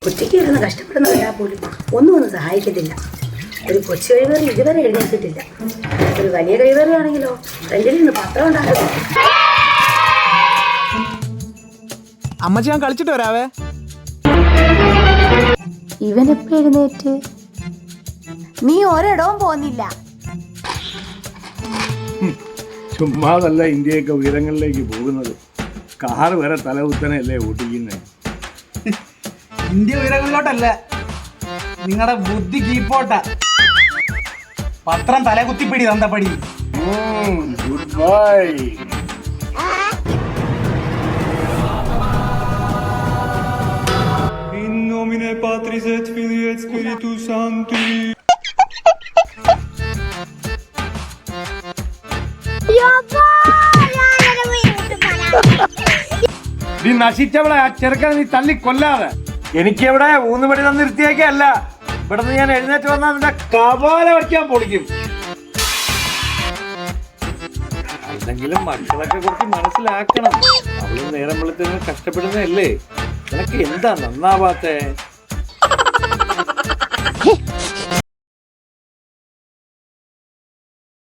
ഒറ്റയ്ക്ക് ഇരുന്ന് കഷ്ടപ്പെടുന്നവരാ പോലും ഒന്നും സഹായിക്കത്തില്ല. ഒരു കൊച്ചു കഴിവേറി ഇതുവരെ എഴുന്നേറ്റിട്ടില്ല. ഒരു വലിയ കഴിവേറിയാണെങ്കിലോ ഫ്രണ്ടിൽ നിന്ന് പത്രം ഉണ്ടാക്കും. അമ്മച്ചി ഞാൻ കളിച്ചിട്ട് വരാവേ. ഇവനെപ്പോ എഴുന്നേറ്റ്? നീ ഒരിടവും പോന്നില്ല. ചുമ്മാതല്ല ഇന്ത്യയൊക്കെ ഉയരങ്ങളിലേക്ക് പോകുന്നത്. കാറ് വരെ തലകുത്തനല്ലേ ഓട്ടിക്കുന്നത്. ഇന്ത്യ ഉയരങ്ങളിലോട്ടല്ല, നിങ്ങളുടെ ബുദ്ധി കീപ്പോട്ട. പത്രം തല കുത്തിപ്പിടി തന്തപ്പടി. Good bye. In nomine Patris et Filii et Spiritus Sancti. നീ നശിച്ചവളെ ആ ചെറുക്കനെ നീ തല്ലി കൊല്ലാതെ. എനിക്കെവിടെ ഊന്നുപടി തന്നിരുത്തിയേക്കല്ല, ഇവിടെ നിന്ന് ഞാൻ എഴുന്നേറ്റ് വന്നാൽ നിന്റെ കപാല വയ്ക്കാൻ പൊളിക്കും. അല്ലെങ്കിലും മക്കളൊക്കെ കുറച്ച് മനസ്സിലാക്കണം. അവള് നേരം വെളുത്ത് കഷ്ടപ്പെടുന്നതല്ലേ. നിനക്ക് എന്താ നന്നാവാത്തേ?